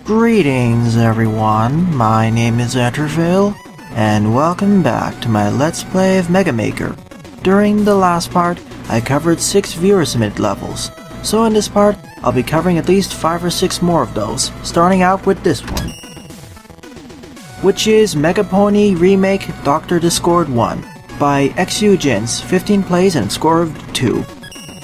Greetings everyone, my name is Dificil, and welcome back to my Let's Play of Mega Maker. During the last part, I covered 6 viewer-submitted levels, so in this part, I'll be covering at least 5 or 6 more of those, starting out with this one, which is Mega Pony Remake Dr. Discord 1 by Xujints, 15 plays and a score of 2.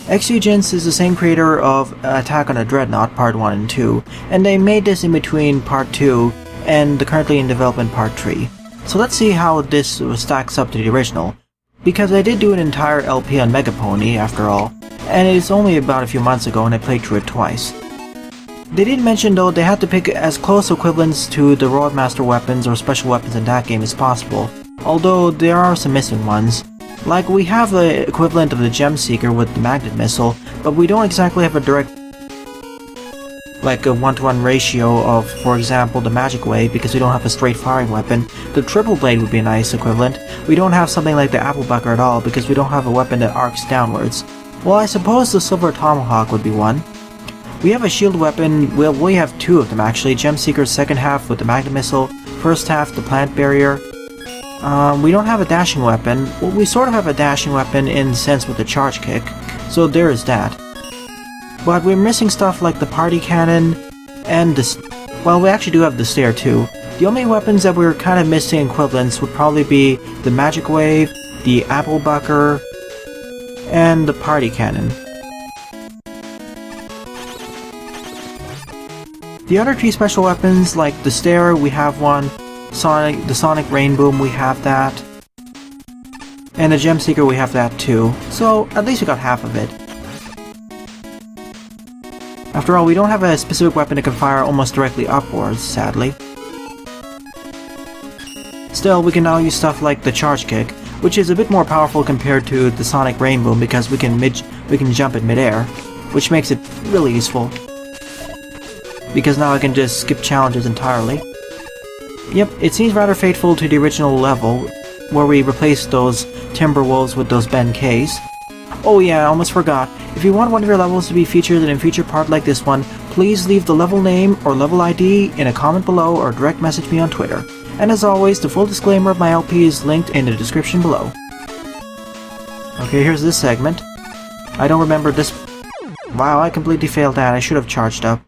Xujints is the same creator of Attack on the Dreadnought Part 1 and 2, and they made this in between Part 2 and the currently in development Part 3. So let's see how this stacks up to the original, because I did do an entire LP on Mega Pony after all, and it's only about a few months ago and I played through it twice. They did mention though they had to pick as close equivalents to the Roadmaster weapons or special weapons in that game as possible, although there are some missing ones. Like, we have the equivalent of the Gem Seeker with the Magnet Missile, but we don't exactly have a direct, like a 1-to-1 ratio of, for example, the Magic Wave, because we don't have a straight firing weapon. The Triple Blade would be a nice equivalent. We don't have something like the Apple Bucker at all, because we don't have a weapon that arcs downwards. Well, I suppose the Silver Tomahawk would be one. We have a shield weapon, well, we have 2 of them actually. Gem Seeker's second half with the Magnet Missile, first half the Plant Barrier. We don't have a dashing weapon. Well, we sort of have a dashing weapon in the sense with the charge kick, so there is that. But we're missing stuff like the party cannon and the... well, we actually do have the stair too. The only weapons that we're kind of missing equivalents would probably be the Magic Wave, the Apple Bucker, and the party cannon. The other 3 special weapons, like the stair, we have one. The Sonic Rain Boom, we have that. And the Gem Seeker, we have that too. So, at least we got half of it. After all, we don't have a specific weapon that can fire almost directly upwards, sadly. Still, we can now use stuff like the Charge Kick, which is a bit more powerful compared to the Sonic Rain Boom because we can jump in midair, which makes it really useful. Because now I can just skip challenges entirely. Yep, it seems rather faithful to the original level, where we replaced those Timberwolves with those Ben Ks. Oh yeah, I almost forgot. If you want one of your levels to be featured in a future part like this one, please leave the level name or level ID in a comment below or direct message me on Twitter. And as always, the full disclaimer of my LP is linked in the description below. Okay, here's this segment. I don't remember this... Wow, I completely failed that. I should have charged up.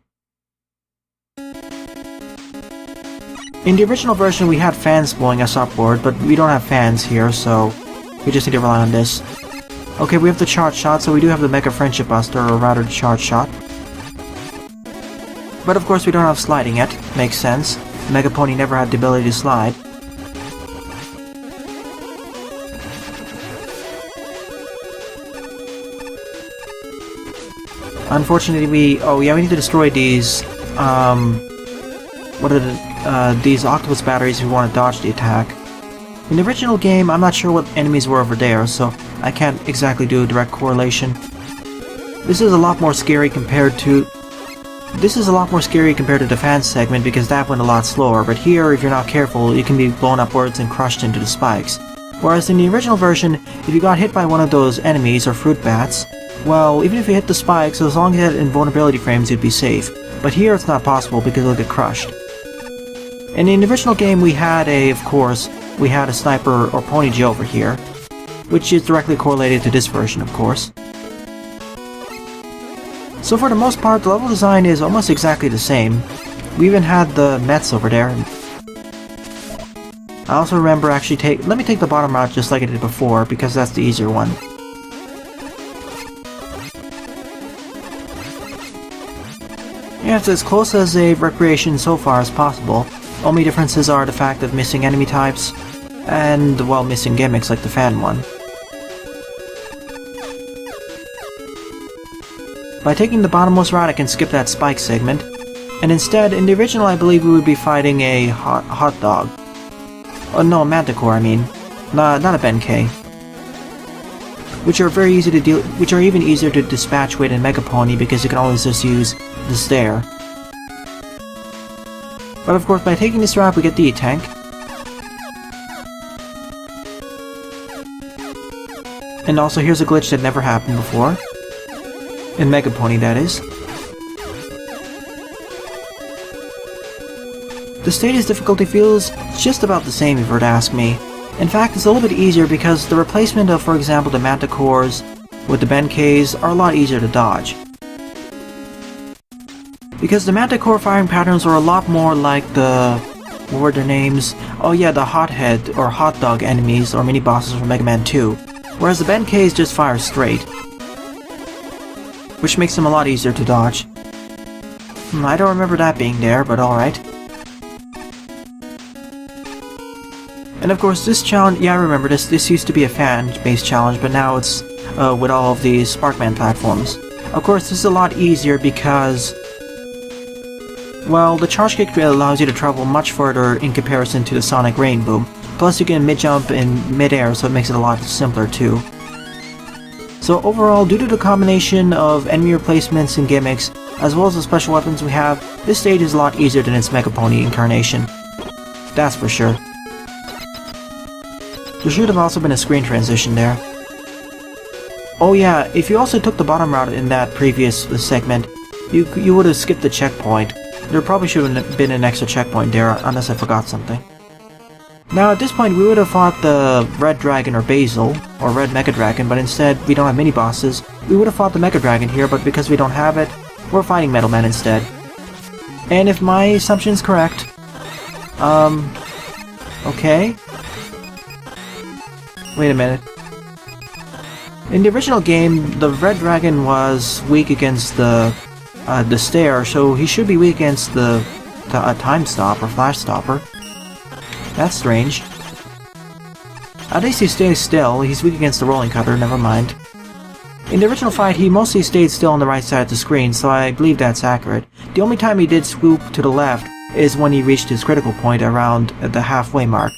In the original version we had fans blowing us upward, but we don't have fans here, so we just need to rely on this. Okay, we have the Charge Shot, so we do have the Mega Friendship Buster, or rather the Charge Shot. But of course we don't have sliding yet, makes sense. Mega Pony never had the ability to slide. Unfortunately we need to destroy these, these octopus batteries if we want to dodge the attack. In the original game, I'm not sure what enemies were over there, so I can't exactly do a direct correlation. This is a lot more scary compared to the fan segment because that went a lot slower, but here, if you're not careful, you can be blown upwards and crushed into the spikes. Whereas in the original version, if you got hit by one of those enemies or fruit bats, well, even if you hit the spikes, as long as you had invulnerability frames, you'd be safe. But here it's not possible because you'll get crushed. And in the original game we had a sniper or Pony G over here, which is directly correlated to this version of course. So for the most part the level design is almost exactly the same. We even had the Mets over there. I also remember let me take the bottom route just like I did before because that's the easier one. Yeah, it's as close as a recreation so far as possible. Only differences are the fact of missing enemy types, and, well, missing gimmicks like the fan one. By taking the bottommost route I can skip that spike segment, and instead, in the original I believe we would be fighting a hot dog. Oh no, a Manticore I mean. Not a Ben K. Which are very easy to deal, which are even easier to dispatch with in Mega Pony because you can always just use the stair. But of course, by taking this route, we get the E-Tank. And also, here's a glitch that never happened before. In Mega Pony, that is. The stage's difficulty feels just about the same if you were to ask me. In fact, it's a little bit easier because the replacement of, for example, the Manticores with the Benkeis are a lot easier to dodge. Because the Manticore firing patterns are a lot more like the... what were their names? Oh yeah, the Hothead or Hot Dog enemies or mini-bosses from Mega Man 2. Whereas the Benkeis just fire straight, which makes them a lot easier to dodge. I don't remember that being there, but alright. And of course this challenge, yeah I remember this, this used to be a fan-based challenge, but now it's with all of these Sparkman platforms. Of course this is a lot easier because, well, the charge kick allows you to travel much further in comparison to the Sonic Rain Boom. Plus you can mid-jump in mid-air, so it makes it a lot simpler too. So overall, due to the combination of enemy replacements and gimmicks, as well as the special weapons we have, this stage is a lot easier than its Mega Pony incarnation. That's for sure. There should have also been a screen transition there. Oh yeah, if you also took the bottom route in that previous segment, you would have skipped the checkpoint. There probably should have been an extra checkpoint there, unless I forgot something. Now at this point we would have fought the Red Dragon or Basil, or Red Mega Dragon, but instead we don't have mini-bosses. We would have fought the Mega Dragon here, but because we don't have it, we're fighting Metal Man instead. And if my assumption's correct... okay... Wait a minute. In the original game, the Red Dragon was weak against the stair, so he should be weak against the Time Stop or Flash Stopper. That's strange. At least he stays still. He's weak against the Rolling Cutter, never mind. In the original fight, he mostly stayed still on the right side of the screen, so I believe that's accurate. The only time he did swoop to the left is when he reached his critical point around the halfway mark.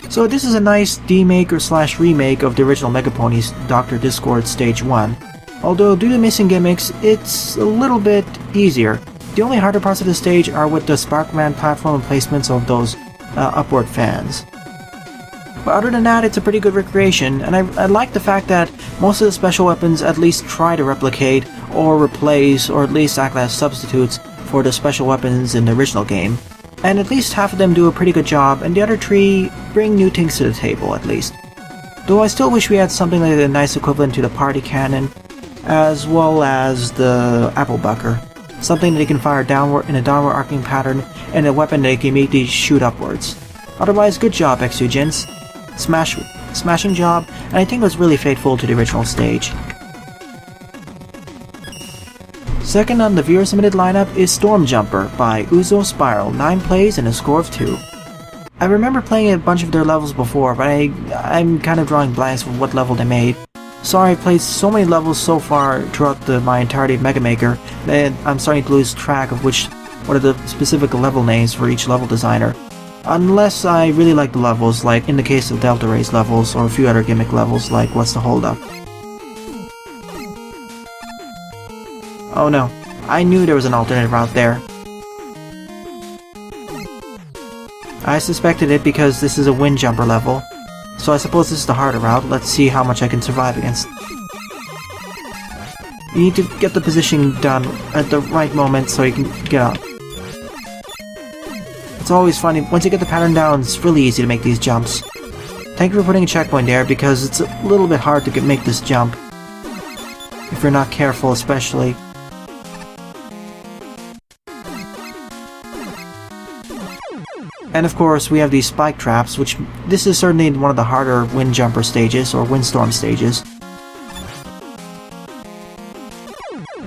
So this is a nice demake or slash remake of the original Mega Pony's Dr. Discord Stage 1. Although due to missing gimmicks, it's a little bit easier. The only harder parts of the stage are with the Sparkman platform placements of those upward fans. But other than that, it's a pretty good recreation, and I like the fact that most of the special weapons at least try to replicate or replace or at least act as substitutes for the special weapons in the original game. And at least half of them do a pretty good job, and the other three bring new things to the table at least. Though I still wish we had something like a nice equivalent to the Party Cannon, as well as the Apple Bucker. Something that you can fire downward in a downward arcing pattern, and a weapon that you can immediately shoot upwards. Otherwise, good job, Xujints. Smashing job, and I think it was really faithful to the original stage. Second on the viewer-submitted lineup is Storm Jumper by Uzo Spiral, 9 plays and a score of 2. I remember playing a bunch of their levels before, but I'm kind of drawing blanks for what level they made. Sorry, I've played so many levels so far throughout my entirety of Mega Maker that I'm starting to lose track of what are the specific level names for each level designer. Unless I really like the levels, like in the case of Delta Race levels, or a few other gimmick levels like What's the Holdup. Oh no, I knew there was an alternate route there. I suspected it because this is a wind jumper level, so I suppose this is the harder route. Let's see how much I can survive against. You need to get the positioning done at the right moment so you can get out. It's always funny, once you get the pattern down, it's really easy to make these jumps. Thank you for putting a checkpoint there, because it's a little bit hard to make this jump. If you're not careful, especially. And of course, we have these spike traps, which this is certainly one of the harder wind jumper stages, or windstorm stages.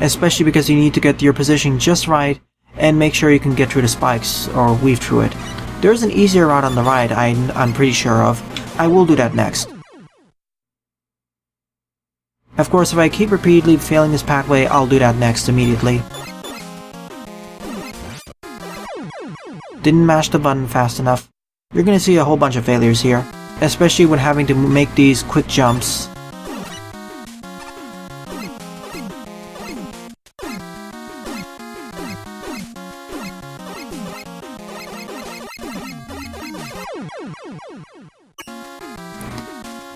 Especially because you need to get your position just right, and make sure you can get through the spikes, or weave through it. There's an easier route on the right, I'm pretty sure of. I will do that next. Of course, if I keep repeatedly failing this pathway, I'll do that next immediately. Didn't mash the button fast enough. You're gonna see a whole bunch of failures here, especially when having to make these quick jumps.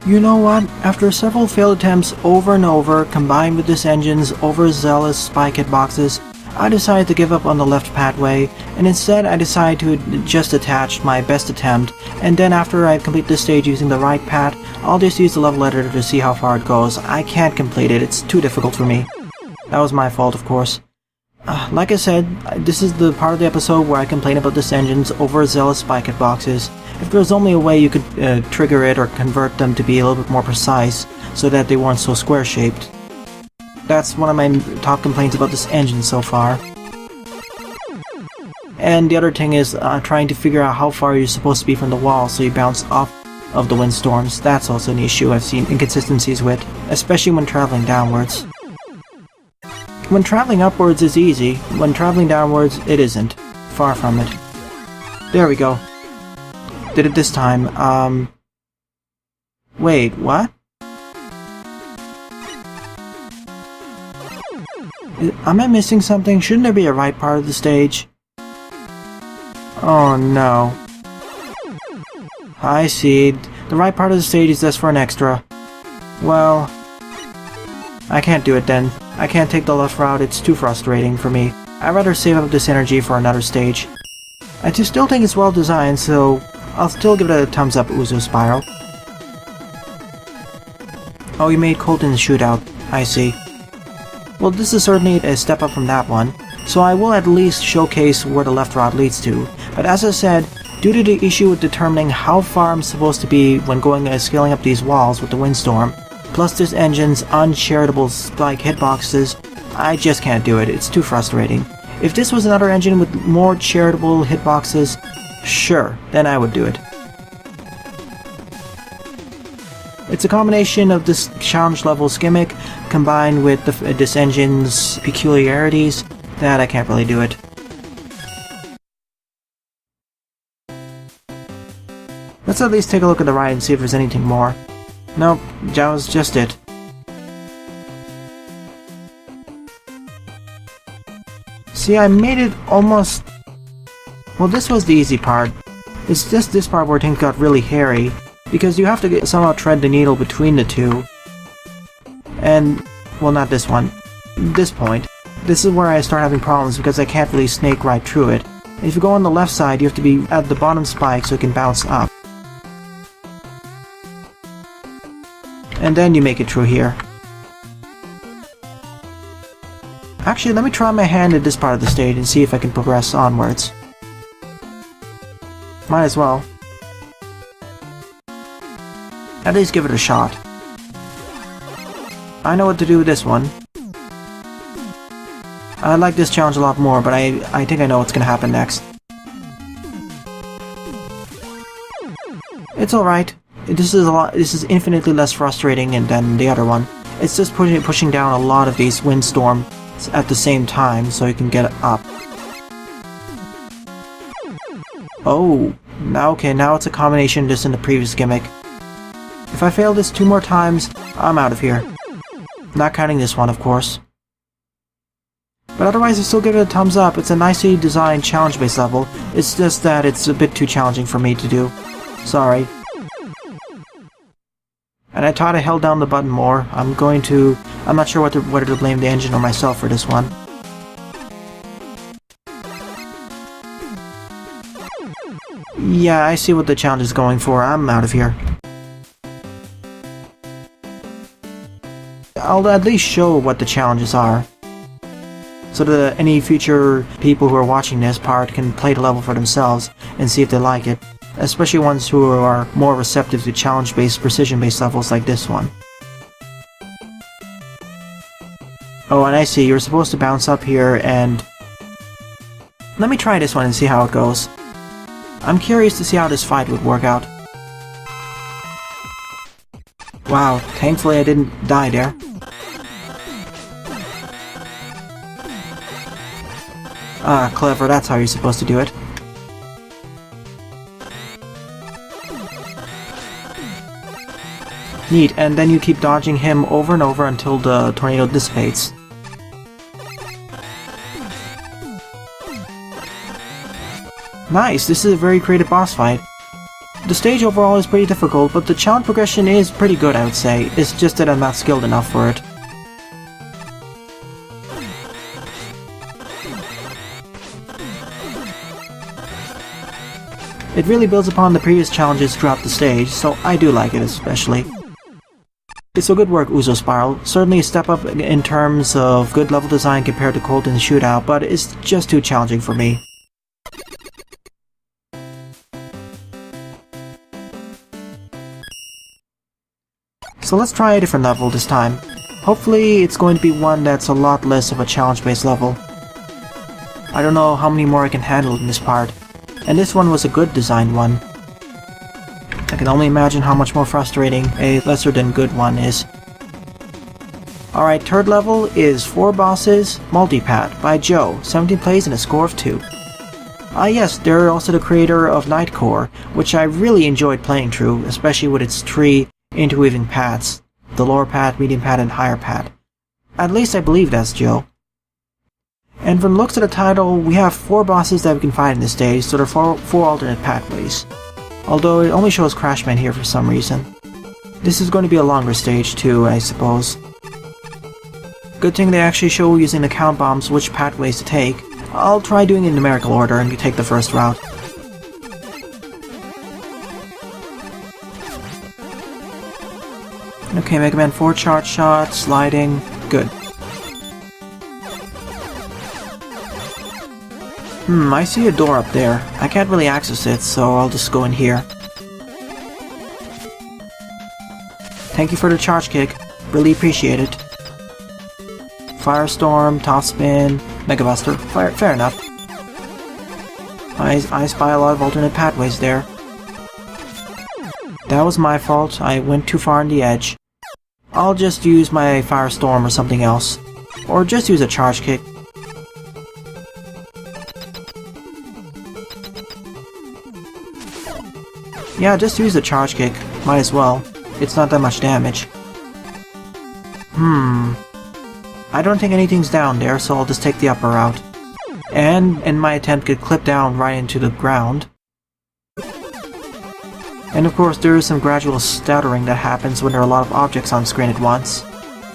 You know what? After several failed attempts over and over, combined with this engine's overzealous spike hitboxes, I decided to give up on the left pathway, and instead I decided to just attach my best attempt, and then after I complete this stage using the right path, I'll just use the level editor to see how far it goes. I can't complete it, it's too difficult for me. That was my fault, of course. Like I said, this is the part of the episode where I complain about this engine's overzealous spike hitboxes. If there was only a way you could trigger it or convert them to be a little bit more precise, so that they weren't so square-shaped. That's one of my top complaints about this engine so far. And the other thing is trying to figure out how far you're supposed to be from the wall so you bounce off of the windstorms. That's also an issue I've seen inconsistencies with, especially when traveling downwards. When traveling upwards is easy, when traveling downwards it isn't. Far from it. There we go. Did it this time. Wait, what? Am I missing something? Shouldn't there be a right part of the stage? Oh no. I see. The right part of the stage is just for an extra. Well, I can't do it then. I can't take the left route, it's too frustrating for me. I'd rather save up this energy for another stage. I just still think it's well designed, so I'll still give it a thumbs up, Uzo Spiral. Oh, you made Colton's shootout. I see. Well, this is certainly a step up from that one, so I will at least showcase where the left route leads to. But as I said, due to the issue with determining how far I'm supposed to be when scaling up these walls with the windstorm, plus this engine's uncharitable spike hitboxes, I just can't do it. It's too frustrating. If this was another engine with more charitable hitboxes, sure, then I would do it. It's a combination of this challenge level's gimmick combined with this engine's peculiarities that I can't really do it. Let's at least take a look at the right and see if there's anything more. Nope, that was just it. See, I made it almost... Well, this was the easy part. It's just this part where things got really hairy, because you have to somehow tread the needle between the two. And, well, not this one. This point. This is where I start having problems because I can't really snake right through it. And if you go on the left side, you have to be at the bottom spike so it can bounce up. And then you make it through here. Actually, let me try my hand at this part of the stage and see if I can progress onwards. Might as well. At least give it a shot. I know what to do with this one. I like this challenge a lot more, but I think I know what's gonna happen next. It's alright. This is infinitely less frustrating than the other one. It's just pushing down a lot of these windstorms at the same time so you can get up. Oh, now it's a combination just in the previous gimmick. If I fail this 2 more times, I'm out of here. Not counting this one, of course. But otherwise, I still give it a thumbs up. It's a nicely designed challenge-based level. It's just that it's a bit too challenging for me to do. Sorry. And I thought I held down the button more. I'm not sure whether to blame the engine or myself for this one. Yeah, I see what the challenge is going for. I'm out of here. I'll at least show what the challenges are, so that any future people who are watching this part can play the level for themselves and see if they like it, especially ones who are more receptive to challenge-based, precision-based levels like this one. Oh, and I see, you're supposed to bounce up here and... Let me try this one and see how it goes. I'm curious to see how this fight would work out. Wow, thankfully I didn't die there. Ah, clever, that's how you're supposed to do it. Neat, and then you keep dodging him over and over until the tornado dissipates. Nice, this is a very creative boss fight. The stage overall is pretty difficult, but the challenge progression is pretty good, I would say. It's just that I'm not skilled enough for it. It really builds upon the previous challenges throughout the stage, so I do like it especially. It's a good work, Ouzo Spiral. Certainly a step up in terms of good level design compared to Colton's Shootout, but it's just too challenging for me. So let's try a different level this time. Hopefully it's going to be one that's a lot less of a challenge-based level. I don't know how many more I can handle in this part, and this one was a good designed one. I can only imagine how much more frustrating a lesser than good one is. Alright, third level is 4 Bosses, Multipath by Joe, 17 plays and a score of 2. Yes, they're also the creator of Nightcore, which I really enjoyed playing through, especially with its 3 interweaving paths, the lower path, medium path, and higher path. At least I believe that's Joe. And from the looks of the title, we have 4 bosses that we can find in this stage, so there are 4 alternate pathways. Although it only shows Crashman here for some reason. This is going to be a longer stage too, I suppose. Good thing they actually show using the count bombs which pathways to take. I'll try doing it in numerical order and take the first route. Okay, Mega Man 4 charge shot, sliding, good. I see a door up there. I can't really access it, so I'll just go in here. Thank you for the charge kick. Really appreciate it. Firestorm, Top Spin, Mega Buster. Fair enough. I spy a lot of alternate pathways there. That was my fault. I went too far on the edge. I'll just use my Firestorm or something else. Or just use a charge kick. Yeah, just use the charge kick. Might as well. It's not that much damage. I don't think anything's down there, so I'll just take the upper route. And in my attempt, could clip down right into the ground. And of course, there is some gradual stuttering that happens when there are a lot of objects on screen at once.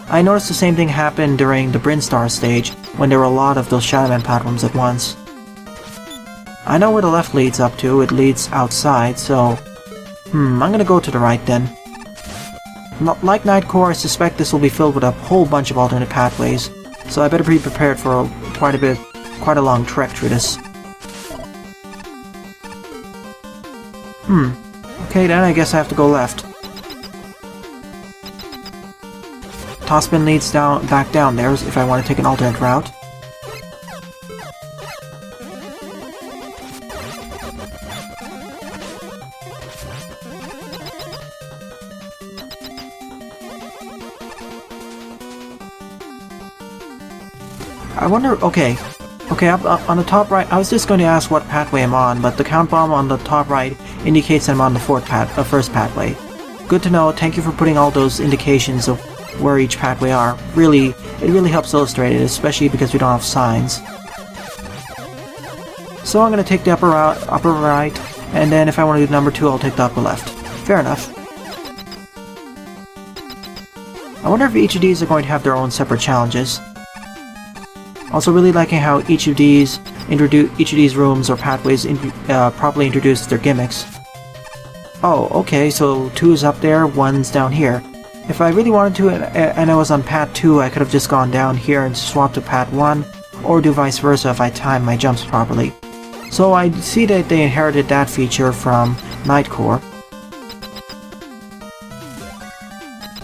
I noticed the same thing happen during the Brinstar stage, when there were a lot of those Shadow Man platforms at once. I know where the left leads up to. It leads outside, so I'm gonna go to the right then. Like Nightcore, I suspect this will be filled with a whole bunch of alternate pathways, so I better be prepared for quite a long trek through this. Okay, then I guess I have to go left. Topspin leads back down there if I want to take an alternate route. I wonder, okay, up on the top right, I was just going to ask what pathway I'm on, but the count bomb on the top right indicates I'm on the first pathway. Good to know, thank you for putting all those indications of where each pathway are. It really helps illustrate it, especially because we don't have signs. So I'm going to take the upper right, and then if I want to do number 2, I'll take the upper left. Fair enough. I wonder if each of these are going to have their own separate challenges. Also really liking how each of these rooms or pathways properly introduce their gimmicks. Oh, okay, so 2 is up there, 1's down here. If I really wanted to and I was on path 2, I could have just gone down here and swapped to path 1, or do vice versa if I timed my jumps properly. So I see that they inherited that feature from Nightcore.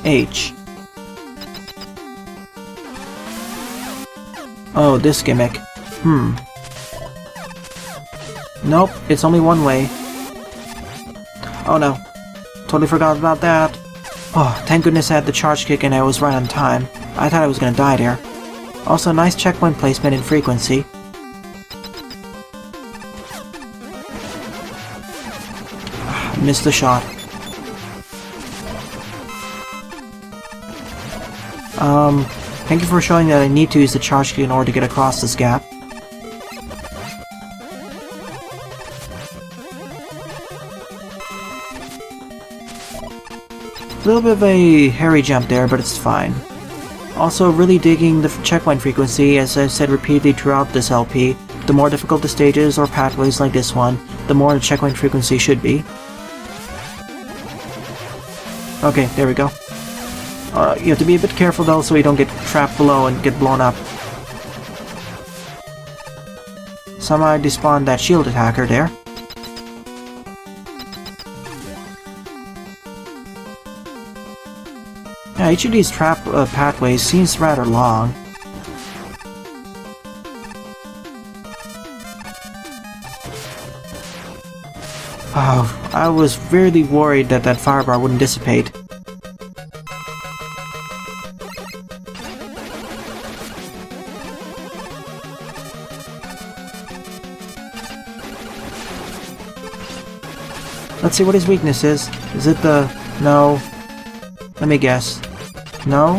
H. Oh, this gimmick. Nope, it's only one way. Oh no. Totally forgot about that. Oh, thank goodness I had the charge kick and I was right on time. I thought I was gonna die there. Also, nice checkpoint placement and frequency. Missed the shot. Thank you for showing that I need to use the charge key in order to get across this gap. A little bit of a hairy jump there, but it's fine. Also, really digging the checkpoint frequency, as I've said repeatedly throughout this LP. the more difficult the stages or pathways like this one, the more the checkpoint frequency should be. Okay, there we go. You have to be a bit careful though so you don't get trapped below and get blown up. Somehow I despawned that shield attacker there. Yeah, each of these trap pathways seems rather long. Oh, I was really worried that that firebar wouldn't dissipate. Let's see what his weakness is. Is it the... no. Let me guess. No?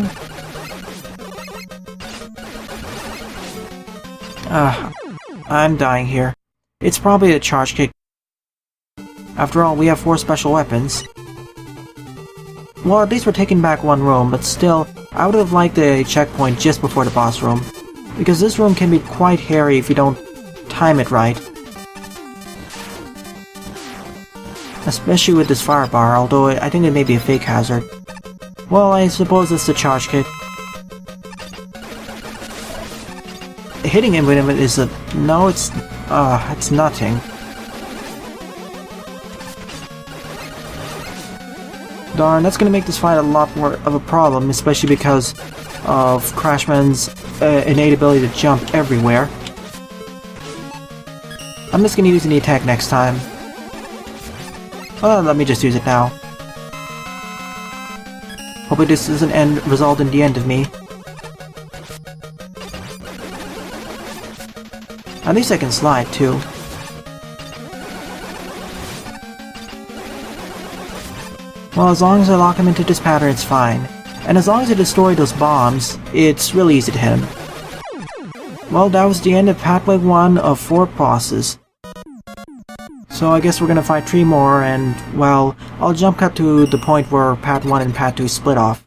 I'm dying here. It's probably a charge kick. After all, we have 4 special weapons. Well, at least we're taking back one room, but still, I would have liked a checkpoint just before the boss room. Because this room can be quite hairy if you don't time it right. Especially with this firebar, although I think it may be a fake hazard. Well, I suppose it's the charge kick. Hitting him with it is a... no, it's nothing. Darn, that's gonna make this fight a lot more of a problem, especially because of Crashman's innate ability to jump everywhere. I'm just gonna use an attack next time. Well, let me just use it now. Hopefully this doesn't result in the end of me. At least I can slide, too. Well, as long as I lock him into this pattern, it's fine. And as long as I destroy those bombs, it's really easy to hit him. Well, that was the end of Pathway 1 of 4 bosses. So I guess we're gonna fight 3 more, and, well, I'll jump cut to the point where Path 1 and Path 2 split off.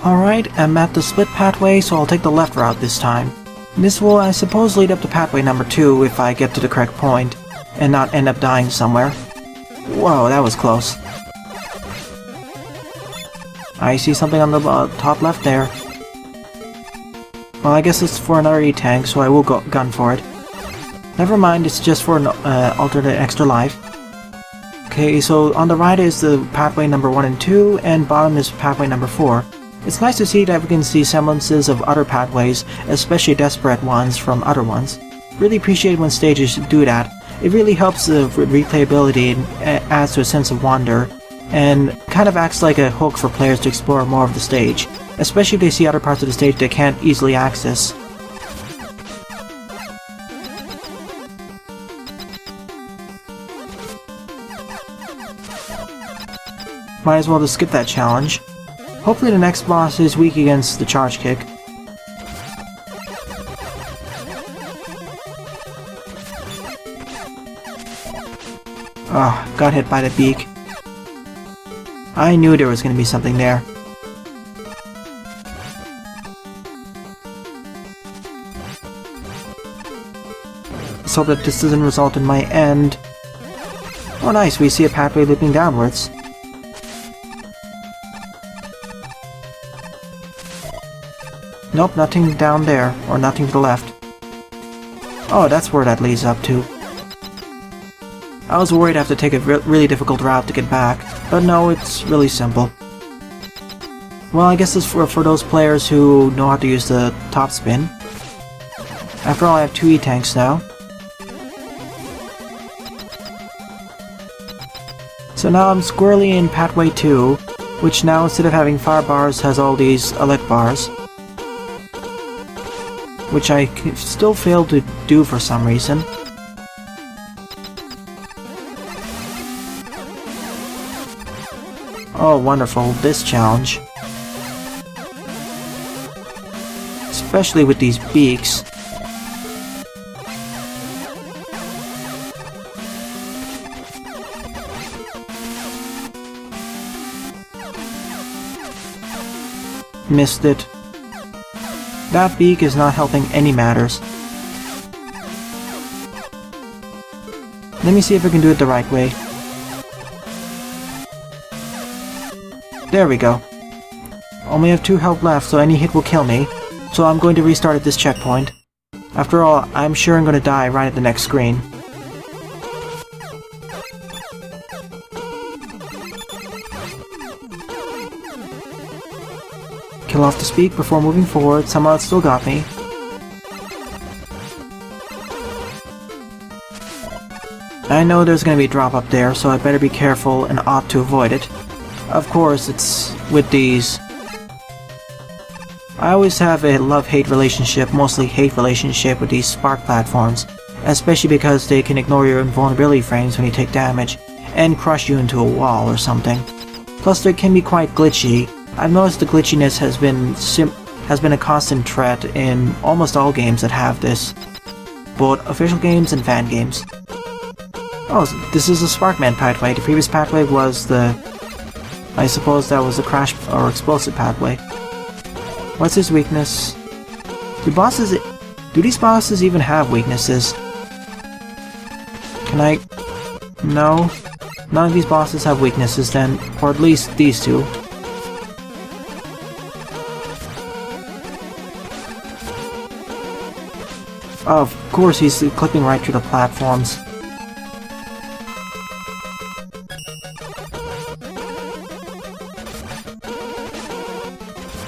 Alright, I'm at the split pathway, so I'll take the left route this time. This will, I suppose, lead up to pathway number 2 if I get to the correct point, and not end up dying somewhere. Whoa, that was close. I see something on the top left there. Well, I guess it's for another E-tank, so I will go gun for it. Never mind, it's just for an alternate extra life. Okay, so on the right is the pathway number 1 and 2, and bottom is pathway number 4. It's nice to see that we can see semblances of other pathways, especially desperate ones from other ones. Really appreciate when stages do that. It really helps the replayability and adds to a sense of wonder, and kind of acts like a hook for players to explore more of the stage, especially if they see other parts of the stage they can't easily access. Might as well just skip that challenge. Hopefully the next boss is weak against the charge kick. Ah, got hit by the beak. I knew there was going to be something there. Let's hope that this doesn't result in my end. Oh nice, we see a pathway looping downwards. Nope, nothing down there, or nothing to the left. Oh, that's where that leads up to. I was worried I have to take a really difficult route to get back, but no, it's really simple. Well, I guess it's for those players who know how to use the top spin. After all, I have 2 E-tanks now. So now I'm squarely in Pathway 2, which now instead of having fire bars has all these elect bars. which I still failed to do for some reason. Oh, wonderful, this challenge. Especially with these beaks. Missed it. That beak is not helping any matters. Let me see if I can do it the right way. There we go. Only have 2 health left, so any hit will kill me. So I'm going to restart at this checkpoint. After all, I'm sure I'm going to die right at the next screen. Kill off the speak before moving forward. Somehow it still got me. I know there's going to be a drop up there, so I better be careful and ought to avoid it. Of course, it's with these... I always have a love-hate relationship, mostly hate relationship with these spark platforms, especially because they can ignore your invulnerability frames when you take damage, and crush you into a wall or something. Plus they can be quite glitchy. I've noticed the glitchiness has been a constant threat in almost all games that have this, both official games and fan games. Oh, this is a Sparkman pathway. The previous pathway was the... I suppose that was the crash or explosive pathway. What's his weakness? Do these bosses even have weaknesses? Can I... No. None of these bosses have weaknesses then, or at least these two. Of course he's clipping right through the platforms.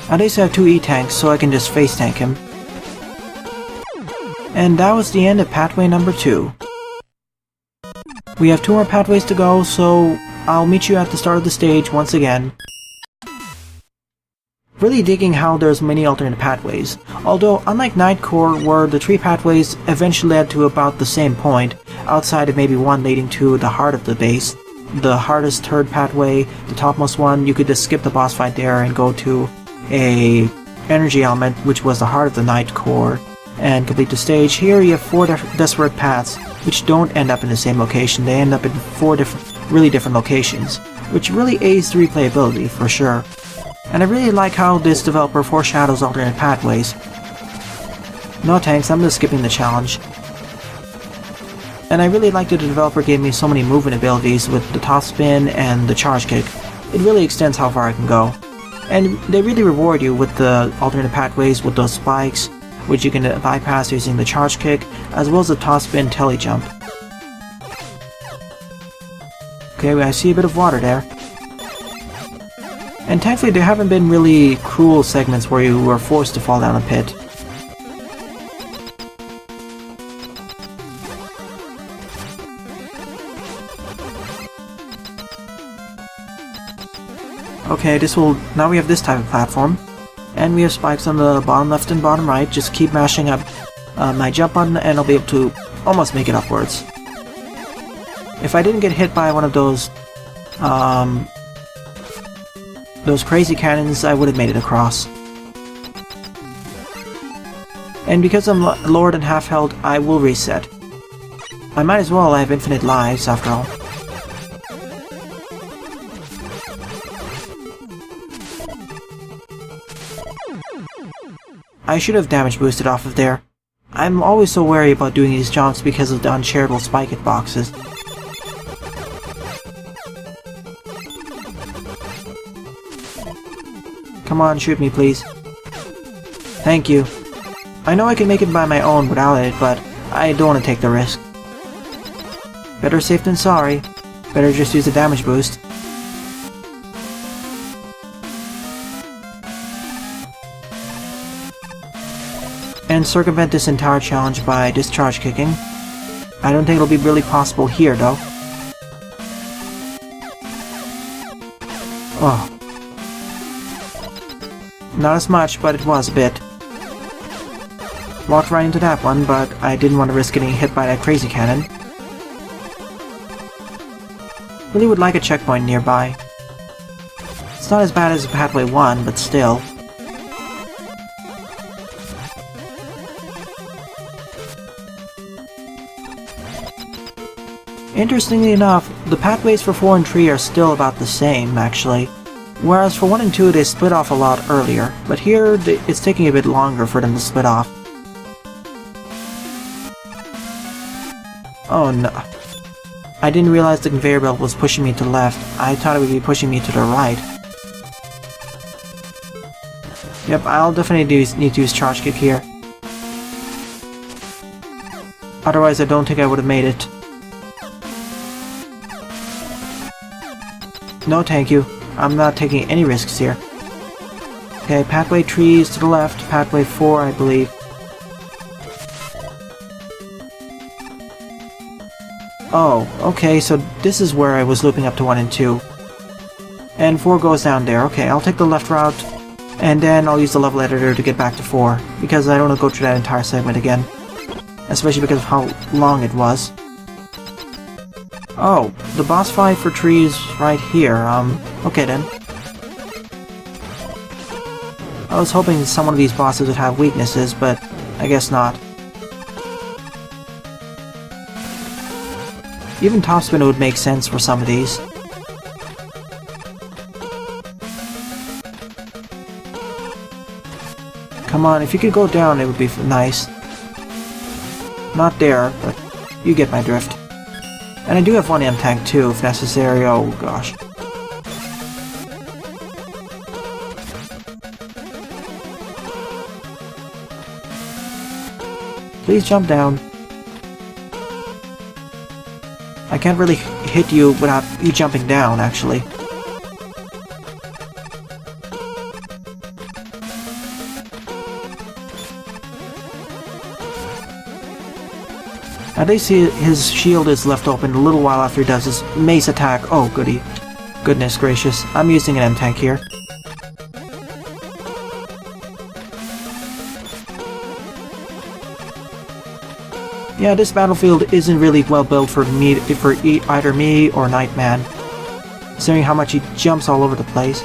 At least I have 2 E-tanks, so I can just face tank him. And that was the end of pathway number 2. We have 2 more pathways to go, so I'll meet you at the start of the stage once again. Really digging how there's many alternate pathways, although unlike Nightcore, where the 3 pathways eventually led to about the same point, outside of maybe one leading to the heart of the base, the hardest 3rd pathway, the topmost one, you could just skip the boss fight there and go to a energy element, which was the heart of the Nightcore, and complete the stage. Here you have 4 desperate paths, which don't end up in the same location. They end up in 4 really different locations, which really aids the replayability for sure. And I really like how this developer foreshadows alternate pathways. No thanks, I'm just skipping the challenge. And I really like that the developer gave me so many movement abilities with the top spin and the charge kick. It really extends how far I can go. And they really reward you with the alternate pathways with those spikes, which you can bypass using the charge kick, as well as the top spin telly jump. Okay, I see a bit of water there. And thankfully there haven't been really cruel segments where you were forced to fall down a pit. Okay, now we have this type of platform, and we have spikes on the bottom left and bottom right. Just keep mashing up my jump button and I'll be able to almost make it upwards. If I didn't get hit by one of those crazy cannons, I would have made it across. And because I'm lower than half health, I will reset. I might as well, I have infinite lives after all. I should have damage boosted off of there. I'm always so wary about doing these jumps because of the unshareable spike hitboxes. Come on, shoot me please. Thank you. I know I can make it by my own without it, but I don't want to take the risk. Better safe than sorry. Better just use the damage boost. And circumvent this entire challenge by discharge kicking. I don't think it'll be really possible here though. Oh. Not as much, but it was a bit. Walked right into that one, but I didn't want to risk getting hit by that crazy cannon. Really would like a checkpoint nearby. It's not as bad as Pathway 1, but still. Interestingly enough, the pathways for 4 and 3 are still about the same, actually. Whereas for 1 and 2 they split off a lot earlier, but here it's taking a bit longer for them to split off. Oh no. I didn't realize the conveyor belt was pushing me to the left. I thought it would be pushing me to the right. Yep, I'll definitely need to use Charge Kick here. Otherwise I don't think I would have made it. No thank you. I'm not taking any risks here. Okay, Pathway 3 is to the left, Pathway 4 I believe. Oh, okay, so this is where I was looping up to 1 and 2. And 4 goes down there. Okay, I'll take the left route, and then I'll use the level editor to get back to 4, because I don't want to go through that entire segment again. Especially because of how long it was. Oh, the boss fight for 3 is right here, okay then. I was hoping some of these bosses would have weaknesses, but I guess not. Even Topspin would make sense for some of these. Come on, if you could go down it would be nice. Not there, but you get my drift. And I do have one M-Tank too, if necessary. Oh gosh. Please jump down. I can't really hit you without you jumping down, actually. At least his shield is left open a little while after he does his mace attack. Oh, goody. Goodness gracious. I'm using an M-Tank here. Yeah, this battlefield isn't really well built for either me or Nightman, considering how much he jumps all over the place.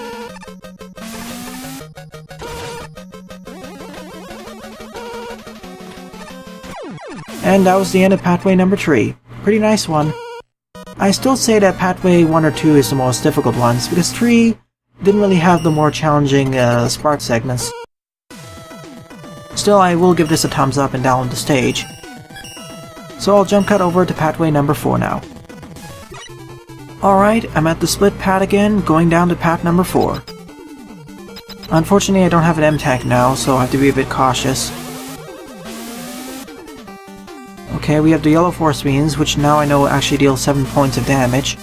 And that was the end of Pathway number 3. Pretty nice one. I still say that Pathway 1 or 2 is the most difficult ones, because 3 didn't really have the more challenging spark segments. Still, I will give this a thumbs up and download the stage. So I'll jump cut over to Pathway number 4 now. Alright, I'm at the split pad again, going down to path number 4. Unfortunately, I don't have an M-Tank now, so I have to be a bit cautious. Okay, we have the yellow force beams, which now I know actually deal 7 points of damage.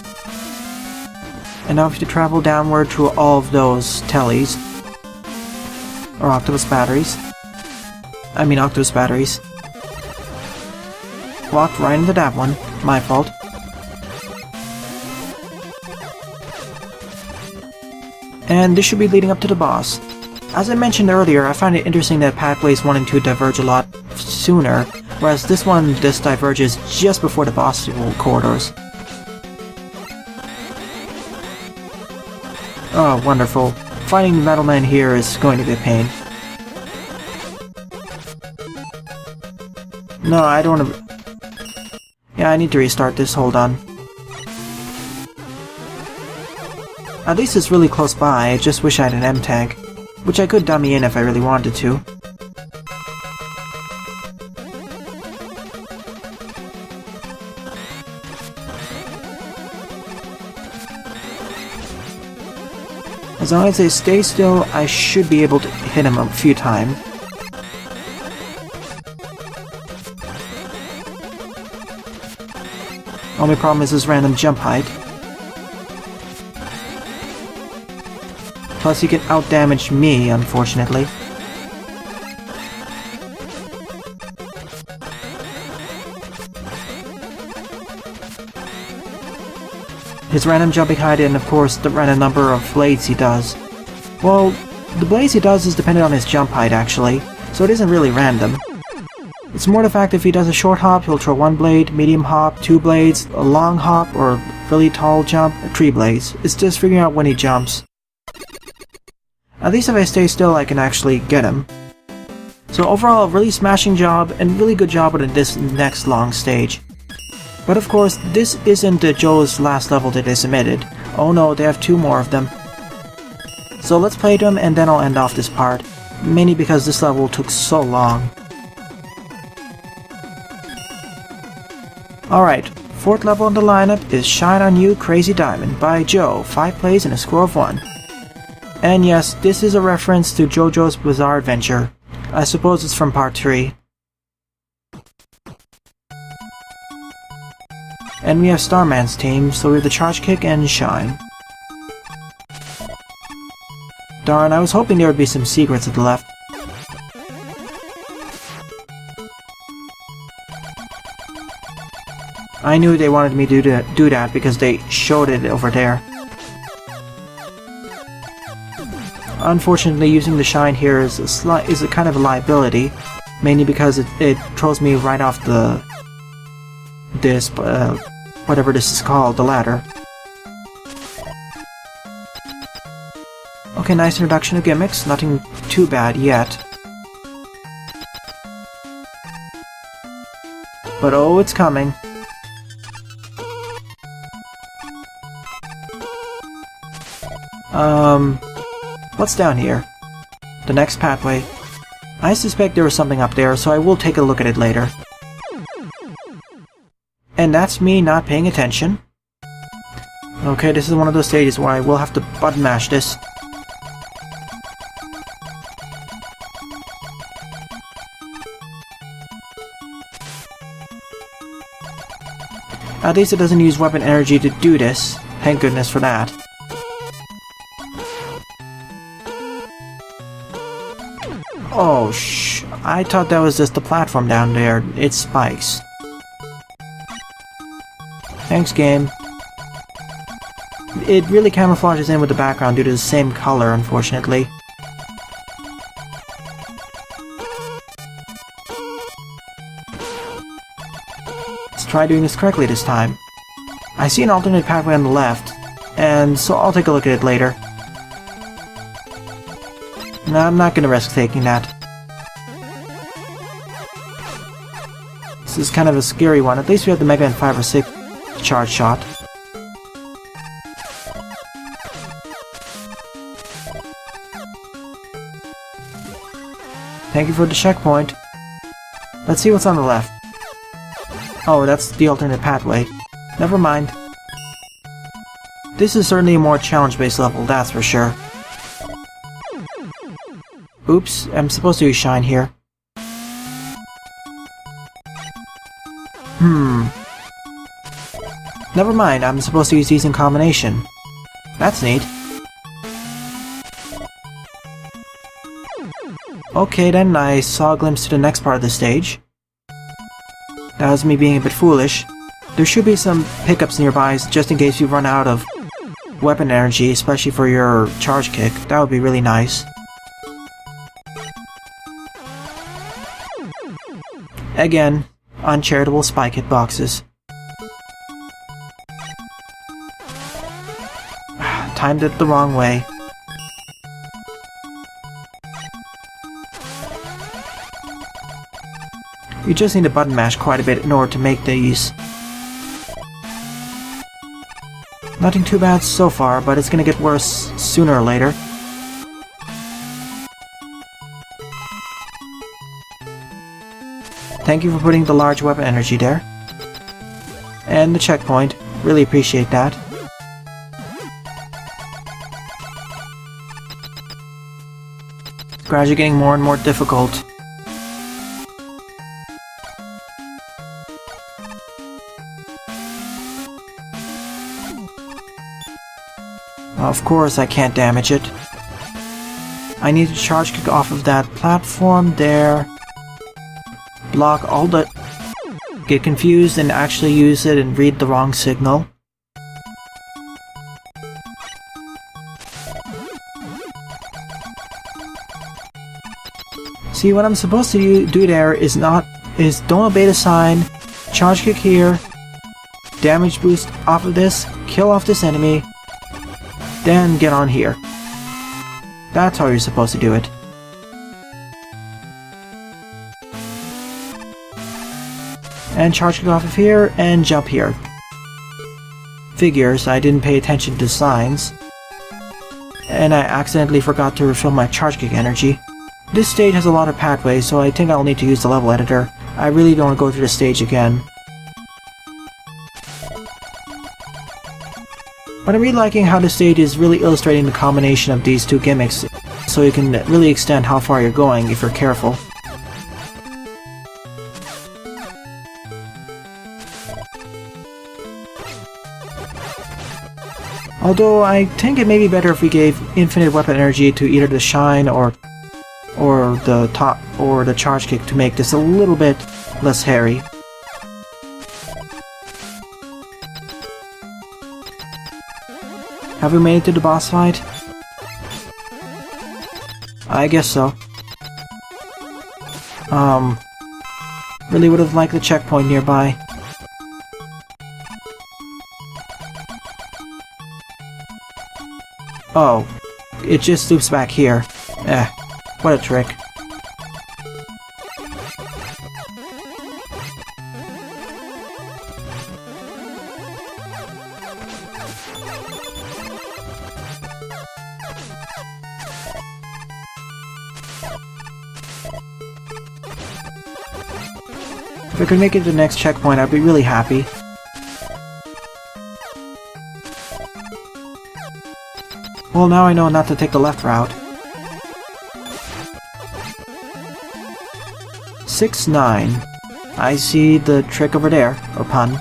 And now we have to travel downward through all of those tellies. Or octopus batteries. I mean octopus batteries. Walked right into that one. My fault. And this should be leading up to the boss. As I mentioned earlier, I find it interesting that pathways 1 and 2 diverge a lot sooner, whereas this diverges just before the boss corridors. Oh, wonderful. Fighting Metal Man here is going to be a pain. No, I don't want to... Yeah, I need to restart this, hold on. At least it's really close by, I just wish I had an M-Tank, which I could dummy in if I really wanted to. As long as they stay still, I should be able to hit him a few times. Only problem is his random jump height. Plus he can out-damage me, unfortunately. His random jumping height and, of course, the random number of blades he does. Well, the blades he does is dependent on his jump height, actually, so it isn't really random. It's more the fact if he does a short hop, he'll throw 1 blade, medium hop, 2 blades, a long hop, or really tall jump, 3 blades. It's just figuring out when he jumps. At least if I stay still, I can actually get him. So overall, a really smashing job, and really good job with this next long stage. But of course, this isn't Joe's last level that they submitted. Oh no, they have 2 more of them. So let's play them, and then I'll end off this part. Mainly because this level took so long. Alright, 4th level in the lineup is Shine On You Crazy Diamond by Joe, 5 plays and a score of 1. And yes, this is a reference to JoJo's Bizarre Adventure. I suppose it's from part 3. And we have Starman's team, so we have the Charge Kick and Shine. Darn, I was hoping there would be some secrets at the left. I knew they wanted me to do that because they showed it over there. Unfortunately, using the Shine here is a kind of a liability, mainly because it throws me right off whatever this is called, the ladder. Okay, nice introduction of gimmicks, nothing too bad yet. But oh, it's coming. What's down here? The next pathway. I suspect there was something up there, so I will take a look at it later. And that's me not paying attention. Okay, this is one of those stages where I will have to button mash this. At least it doesn't use weapon energy to do this. Thank goodness for that. Oh, I thought that was just the platform down there. It's spikes. Thanks, game. It really camouflages in with the background due to the same color, unfortunately. Let's try doing this correctly this time. I see an alternate pathway on the left, and so I'll take a look at it later. No, I'm not gonna risk taking that. This is kind of a scary one. At least we have the Mega Man 5 or 6 charge shot. Thank you for the checkpoint. Let's see what's on the left. Oh, that's the alternate pathway. Never mind. This is certainly a more challenge-based level, that's for sure. Oops, I'm supposed to use Shine here. Never mind, I'm supposed to use these in combination. That's neat. Okay then, I saw a glimpse to the next part of the stage. That was me being a bit foolish. There should be some pickups nearby just in case you run out of weapon energy, especially for your charge kick. That would be really nice. Again, uncharitable spike hitboxes. Timed it the wrong way. You just need to button mash quite a bit in order to make these. Nothing too bad so far, but it's gonna get worse sooner or later. Thank you for putting the large weapon energy there. And the checkpoint. Really appreciate that. Gradually getting more and more difficult. Of course I can't damage it. I need to charge kick off of that platform there. Block all the... Get confused and actually use it and read the wrong signal. See, what I'm supposed to do there is not is don't obey the sign, charge kick here, damage boost off of this, kill off this enemy, then get on here. That's how you're supposed to do it. And charge kick off of here, and jump here. Figures, I didn't pay attention to signs. And I accidentally forgot to refill my charge kick energy. This stage has a lot of pathways, so I think I'll need to use the level editor. I really don't want to go through the stage again. But I'm really liking how the stage is really illustrating the combination of these two gimmicks, so you can really extend how far you're going if you're careful. Although I think it may be better if we gave infinite weapon energy to either the shine or the top or the charge kick to make this a little bit less hairy. Have we made it to the boss fight? I guess so. Really would have liked the checkpoint nearby. Oh, it just loops back here. What a trick. If I could make it to the next checkpoint, I'd be really happy. Well, now I know not to take the left route. 6-9. I see the trick over there, or pun.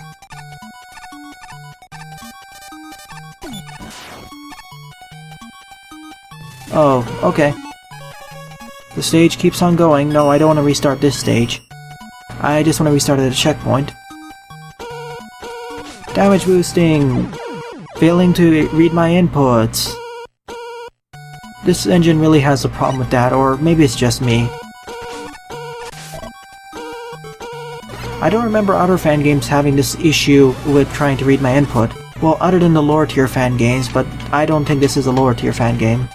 Oh, okay. The stage keeps on going. No, I don't want to restart this stage. I just want to restart at a checkpoint. Damage boosting! Failing to read my inputs. This engine really has a problem with that, or maybe it's just me. I don't remember other fan games having this issue with trying to read my input. Well, other than the lower tier fan games, but I don't think this is a lower tier fan game.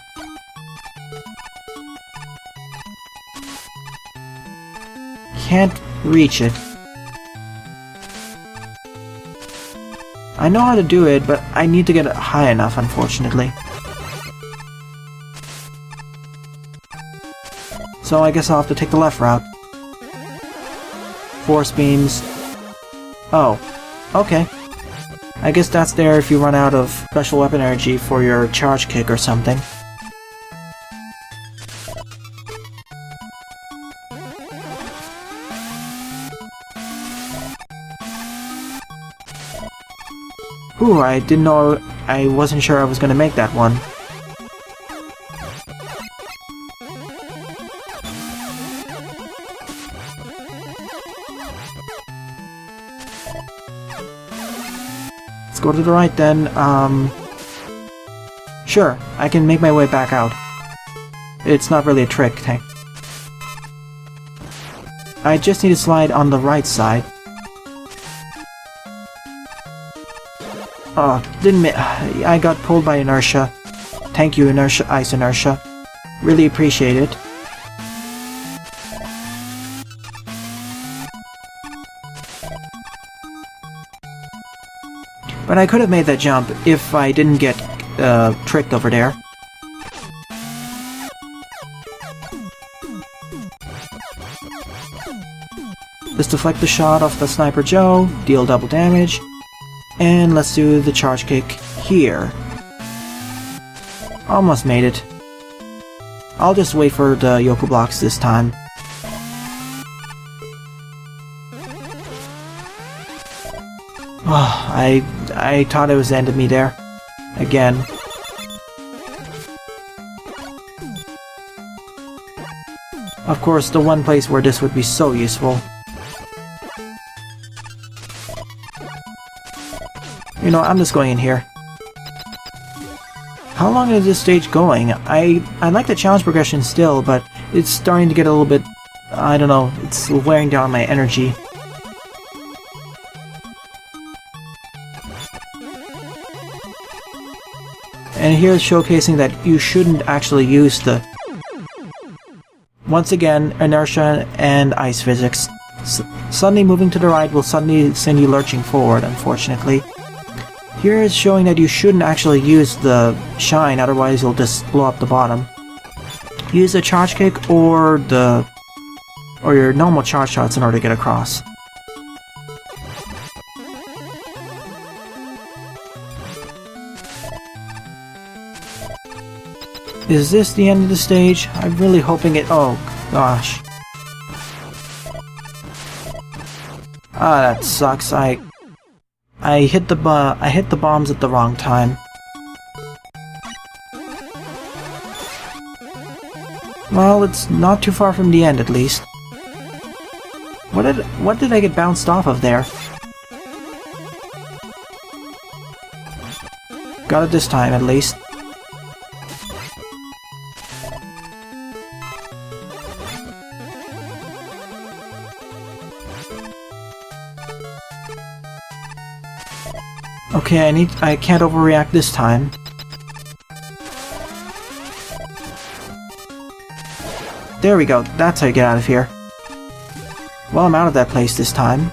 Can't reach it. I know how to do it, but I need to get it high enough, unfortunately. So I guess I'll have to take the left route. Force beams. Oh, okay. I guess that's there if you run out of special weapon energy for your charge kick or something. Ooh, I didn't know, I wasn't sure I was gonna make that one. Let's go to the right then. Sure, I can make my way back out. It's not really a trick, tank. I just need to slide on the right side. Oh, I got pulled by inertia. Thank you, inertia, ice inertia. Really appreciate it. But I could have made that jump if I didn't get tricked over there. Just deflect the shot off the Sniper Joe, deal double damage, and let's do the charge kick here. Almost made it. I'll just wait for the Yoku blocks this time. Oh, I thought it was the end of me there. Again. Of course, the one place where this would be so useful. You know, I'm just going in here. How long is this stage going? I like the challenge progression still, but it's starting to get a little bit I don't know, it's wearing down my energy. And here it's showcasing that you shouldn't actually use the... Once again, inertia and ice physics. Suddenly moving to the right will suddenly send you lurching forward, unfortunately. Here it's showing that you shouldn't actually use the shine, otherwise you'll just blow up the bottom. Use a charge kick or your normal charge shots in order to get across. Is this the end of the stage? I'm really hoping it... Oh, gosh. Ah, that sucks. I hit the bombs at the wrong time. Well, it's not too far from the end, at least. What did I get bounced off of there? Got it this time, at least. Okay, I can't overreact this time. There we go, that's how you get out of here. Well, I'm out of that place this time.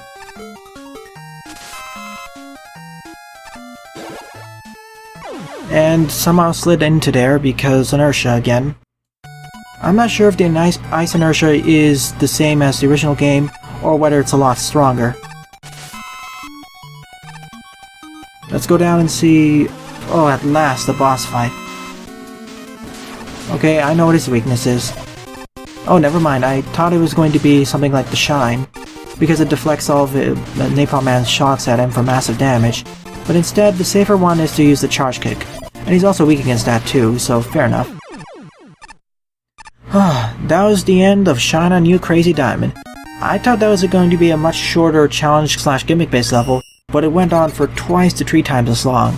And somehow slid into there because inertia again. I'm not sure if the ice inertia is the same as the original game, or whether it's a lot stronger. Let's go down and see... Oh, at last, the boss fight. Okay, I know what his weakness is. Oh, never mind, I thought it was going to be something like the Shine, because it deflects all of Napalm Man's shots at him for massive damage, but instead, the safer one is to use the charge kick, and he's also weak against that too, so fair enough. That was the end of Shine on You Crazy Diamond. I thought that was going to be a much shorter challenge/gimmick-based level, but it went on for twice to 3 times as long.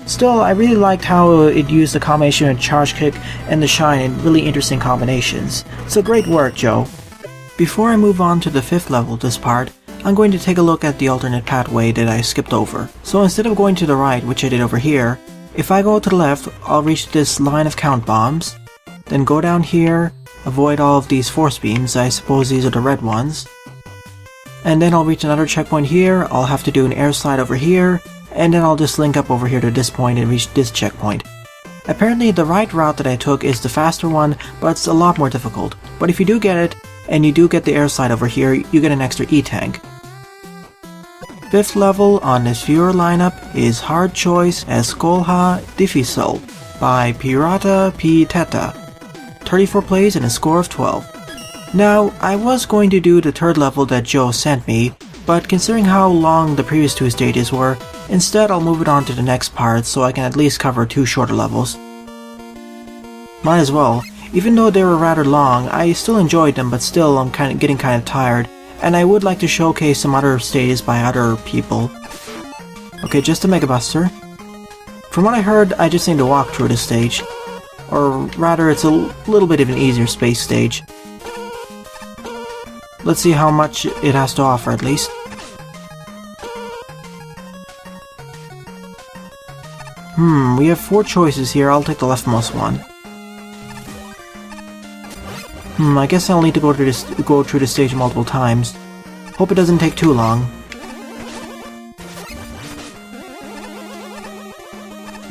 Still, I really liked how it used the combination of Charge Kick and the Shine in really interesting combinations. So great work, Joe. Before I move on to the 5th level of this part, I'm going to take a look at the alternate pathway that I skipped over. So instead of going to the right, which I did over here, if I go to the left, I'll reach this line of count bombs, then go down here, avoid all of these force beams, I suppose these are the red ones, and then I'll reach another checkpoint here, I'll have to do an air slide over here, and then I'll just link up over here to this point and reach this checkpoint. Apparently the right route that I took is the faster one, but it's a lot more difficult. But if you do get it, and you do get the air slide over here, you get an extra E-tank. 5th level on this viewer lineup is Hard Choice Escolha Dificil by Pirata Pateta. 34 plays and a score of 12. Now, I was going to do the 3rd level that Joe sent me, but considering how long the previous 2 stages were, instead I'll move it on to the next part so I can at least cover 2 shorter levels. Might as well. Even though they were rather long, I still enjoyed them, but still I'm getting kind of tired, and I would like to showcase some other stages by other people. Okay, just a Mega Buster. From what I heard, I just need to walk through this stage. Or rather, it's a little bit of an easier space stage. Let's see how much it has to offer, at least. We have 4 choices here. I'll take the leftmost one. I guess I'll need to go through this stage multiple times. Hope it doesn't take too long.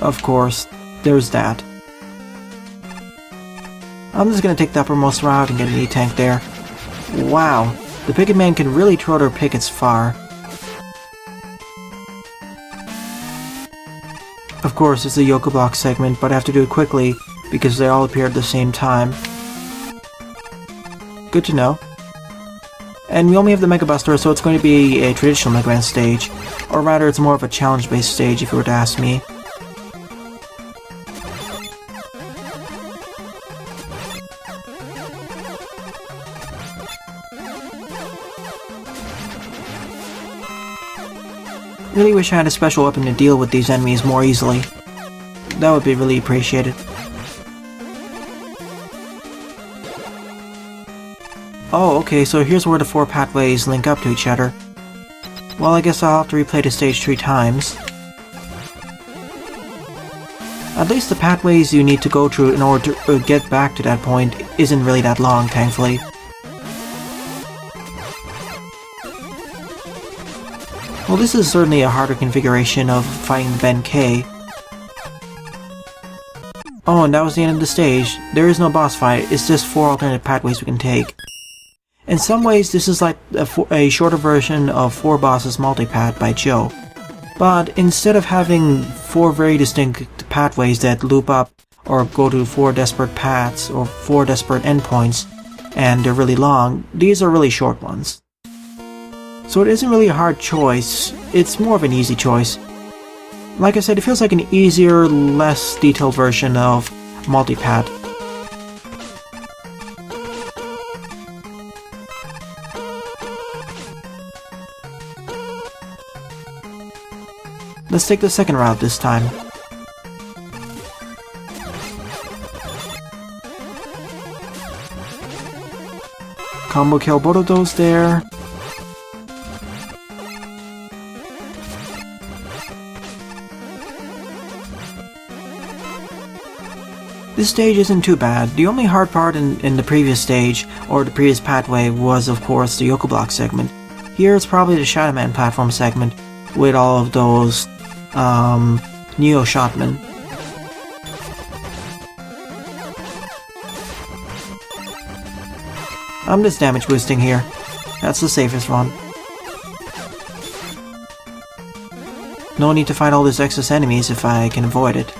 Of course, there's that. I'm just gonna take the uppermost route and get an E-tank there. Wow, the Picket Man can really throw their pickets far. Of course, it's a Yoku Block segment, but I have to do it quickly because they all appear at the same time. Good to know. And we only have the Mega Buster, so it's going to be a traditional Mega Man stage. Or rather, it's more of a challenge-based stage if you were to ask me. Really wish I had a special weapon to deal with these enemies more easily. That would be really appreciated. Oh, okay, so here's where the 4 pathways link up to each other. Well, I guess I'll have to replay the stage 3 times. At least the pathways you need to go through in order to get back to that point isn't really that long, thankfully. Well, this is certainly a harder configuration of fighting Ben K. Oh, and that was the end of the stage. There is no boss fight, it's just 4 alternate pathways we can take. In some ways, this is like a shorter version of 4 Bosses Multipath by Joe. But instead of having 4 very distinct pathways that loop up or go to 4 desperate paths or 4 desperate endpoints, and they're really long, these are really short ones. So it isn't really a hard choice, it's more of an easy choice. Like I said, it feels like an easier, less detailed version of Multipath. Let's take the second route this time. Combo kill both of those there. This stage isn't too bad. The only hard part in the previous stage, or the previous pathway, was of course the Yoku Block segment. Here it's probably the Shadow Man platform segment, with all of those Neo Shotmen. I'm just damage boosting here. That's the safest one. No need to fight all these excess enemies if I can avoid it.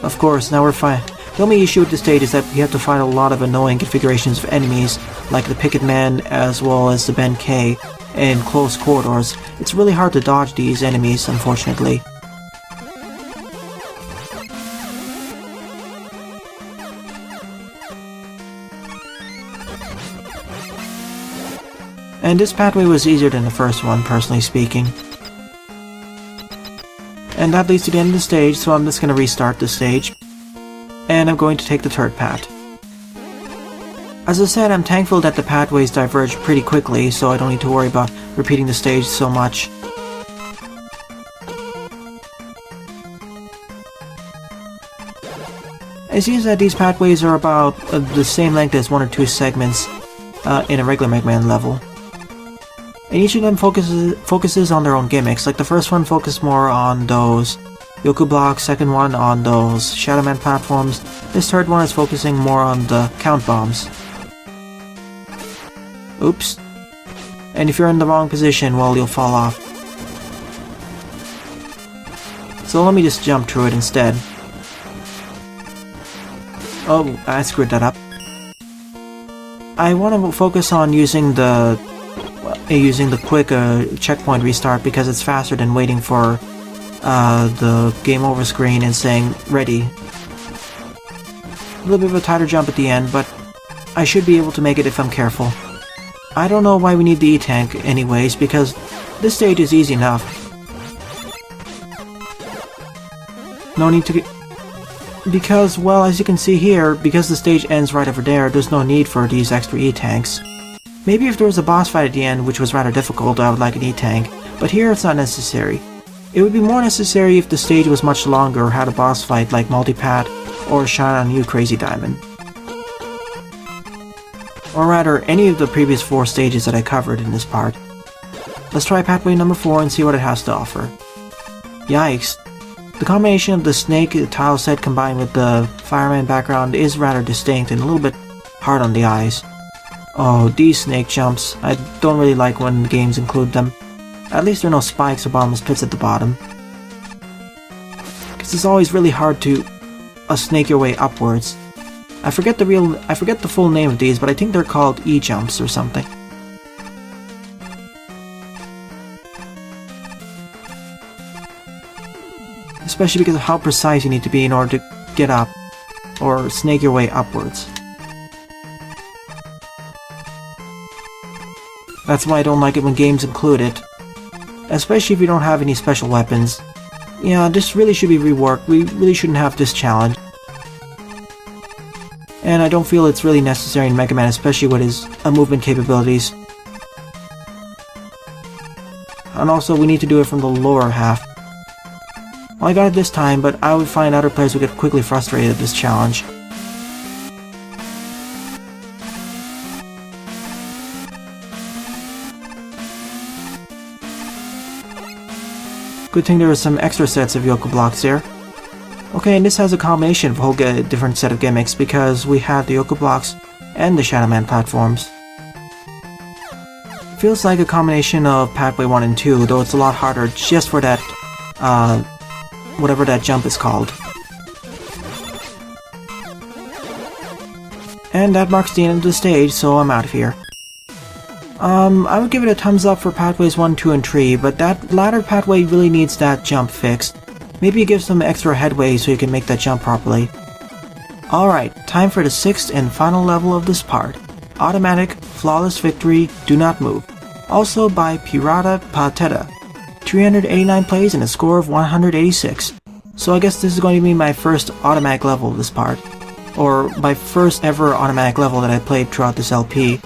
Of course, now we're fine. The only issue with this stage is that we have to fight a lot of annoying configurations of enemies, like the Picket Man as well as the Ben K, in close corridors. It's really hard to dodge these enemies, unfortunately. And this pathway was easier than the first one, personally speaking. And that leads to the end of the stage, so I'm just going to restart the stage. And I'm going to take the third path. As I said, I'm thankful that the pathways diverge pretty quickly, so I don't need to worry about repeating the stage so much. It seems that these pathways are about the same length as 1 or 2 segments in a regular Mega Man level. And each of them focuses on their own gimmicks. Like the first one focused more on those Yoku blocks, second one on those Shadow Man platforms. This third one is focusing more on the count bombs. Oops. And if you're in the wrong position, well, you'll fall off. So let me just jump through it instead. Oh, I screwed that up. I want to focus on using the quick checkpoint restart because it's faster than waiting for the game over screen and saying ready. A little bit of a tighter jump at the end, but I should be able to make it if I'm careful. I don't know why we need the E-Tank anyways, because this stage is easy enough. No need to get... Because, well, as you can see here, because the stage ends right over there, there's no need for these extra E-Tanks. Maybe if there was a boss fight at the end, which was rather difficult, I would like an E-Tank, but here it's not necessary. It would be more necessary if the stage was much longer or had a boss fight like Multipath or Shine on You Crazy Diamond. Or rather, any of the previous 4 stages that I covered in this part. Let's try pathway number 4 and see what it has to offer. Yikes. The combination of the snake tile set combined with the fireman background is rather distinct and a little bit hard on the eyes. Oh, these snake jumps. I don't really like when games include them. At least there are no spikes or bottomless pits at the bottom. Because it's always really hard to snake your way upwards. I forget the full name of these, but I think they're called E-jumps or something. Especially because of how precise you need to be in order to get up, or snake your way upwards. That's why I don't like it when games include it. Especially if you don't have any special weapons. Yeah, this really should be reworked. We really shouldn't have this challenge. and I don't feel it's really necessary in Mega Man, especially with his movement capabilities. And also, we need to do it from the lower half. Well, I got it this time, but I would find other players would get quickly frustrated at this challenge. Good thing there were some extra sets of Yoku blocks there. Okay, and this has a combination of a whole different set of gimmicks because we have the Yoku blocks and the Shadow Man platforms. Feels like a combination of Pathway 1 and 2, though it's a lot harder just for that, whatever that jump is called. And that marks the end of the stage, so I'm out of here. I would give it a thumbs up for Pathways 1, 2, and 3, but that latter pathway really needs that jump fixed. Maybe give some extra headway so you can make that jump properly. Alright, time for the 6th and final level of this part. Automatic, Flawless Victory, Do Not Move. Also by Pirata, Pateta. 389 plays and a score of 186. So I guess this is going to be my first automatic level of this part. Or my first ever automatic level that I played throughout this LP.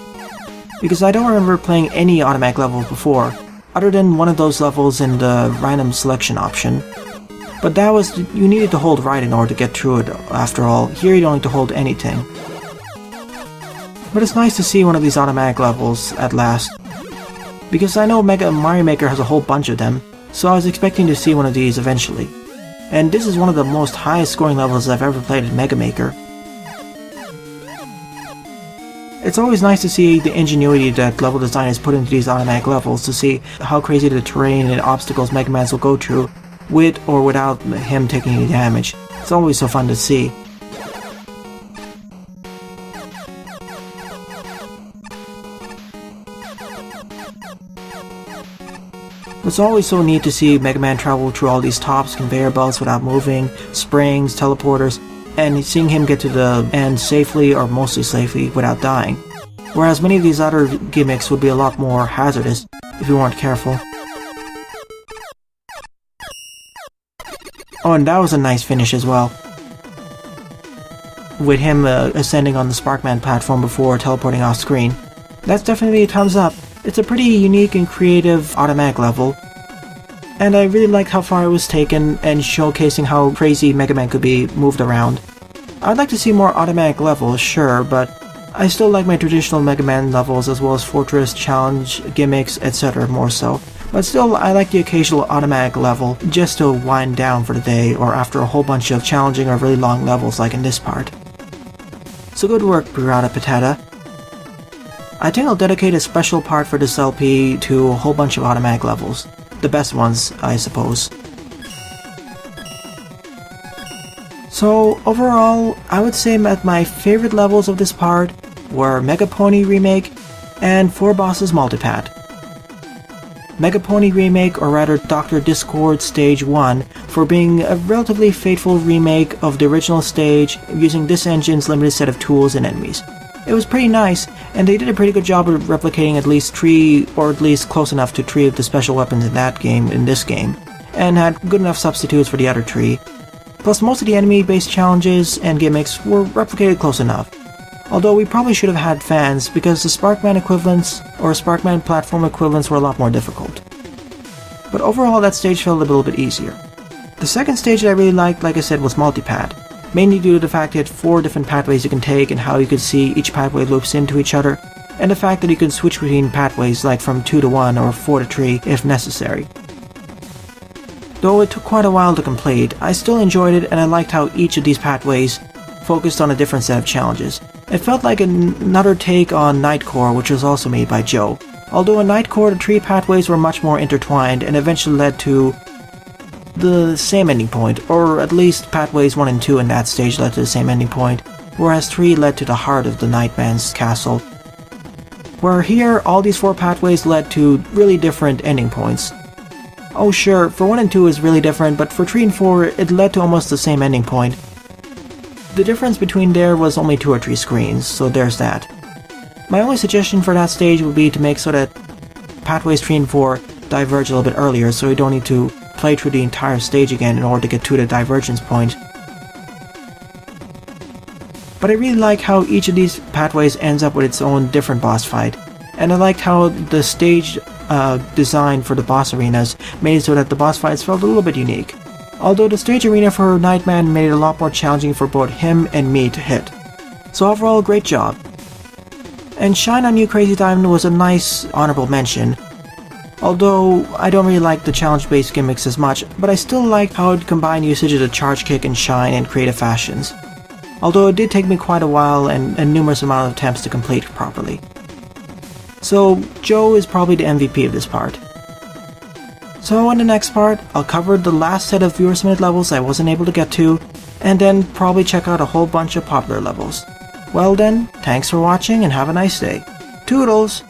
Because I don't remember playing any automatic levels before, other than one of those levels in the random selection option. But that was, you needed to hold right in order to get through it after all. Here you don't need to hold anything. But it's nice to see one of these automatic levels at last. Because I know Mario Maker has a whole bunch of them, so I was expecting to see one of these eventually. And this is one of the most highest scoring levels I've ever played in Mega Maker. It's always nice to see the ingenuity that level designers put into these automatic levels, to see how crazy the terrain and obstacles Mega Man will go through, with or without him taking any damage. It's always so fun to see. It's always so neat to see Mega Man travel through all these tops, conveyor belts without moving, springs, teleporters, and seeing him get to the end safely or mostly safely without dying. Whereas many of these other gimmicks would be a lot more hazardous if you weren't careful. Oh, and that was a nice finish as well. With him ascending on the Sparkman platform before teleporting off screen. That's definitely a thumbs up. It's a pretty unique and creative automatic level. And I really liked how far it was taken and showcasing how crazy Mega Man could be moved around. I'd like to see more automatic levels, sure, but I still like my traditional Mega Man levels as well as Fortress, Challenge, gimmicks, etc. more so. But still, I like the occasional automatic level just to wind down for the day or after a whole bunch of challenging or really long levels like in this part. So good work, Pirata Pateta. I think I'll dedicate a special part for this LP to a whole bunch of automatic levels. The best ones, I suppose. So overall, I would say that my favorite levels of this part were Mega Pony Remake and 4 Bosses Multipath. Mega Pony Remake, or rather Dr. Discord Stage 1, for being a relatively faithful remake of the original stage using this engine's limited set of tools and enemies. It was pretty nice, and they did a pretty good job of replicating at least 3, or at least close enough to 3 of the special weapons in that game, in this game, and had good enough substitutes for the other 3. Plus most of the enemy-based challenges and gimmicks were replicated close enough. Although we probably should have had fans, because the Sparkman equivalents, or Sparkman platform equivalents, were a lot more difficult. But overall that stage felt a little bit easier. The second stage that I really liked, like I said, was Multipath. Mainly due to the fact that it had 4 different pathways you can take and how you could see each pathway loops into each other, and the fact that you can switch between pathways like from 2 to 1 or 4 to 3 if necessary. Though it took quite a while to complete, I still enjoyed it and I liked how each of these pathways focused on a different set of challenges. It felt like another take on Nightcore, which was also made by Joe. Although in Nightcore the 3 pathways were much more intertwined and eventually led to the same ending point, or at least pathways 1 and 2 in that stage led to the same ending point, whereas 3 led to the heart of the Nightman's castle. Where here, all these 4 pathways led to really different ending points. Oh sure, for 1 and 2 is really different, but for 3 and 4 it led to almost the same ending point. The difference between there was only 2 or 3 screens, so there's that. My only suggestion for that stage would be to make so that pathways 3 and 4 diverge a little bit earlier, so you don't need to play through the entire stage again in order to get to the divergence point. but I really like how each of these pathways ends up with its own different boss fight, and I liked how the stage design for the boss arenas made it so that the boss fights felt a little bit unique, although the stage arena for Nightman made it a lot more challenging for both him and me to hit. So overall, great job. And Shine on You Crazy Diamond was a nice honorable mention, although I don't really like the challenge-based gimmicks as much, but I still like how it combined usage of the Charge Kick and Shine in creative fashions, although it did take me quite a while and a numerous amount of attempts to complete properly. So Joe is probably the MVP of this part. So in the next part, I'll cover the last set of viewer submitted levels I wasn't able to get to, and then probably check out a whole bunch of popular levels. Well then, thanks for watching and have a nice day. Toodles!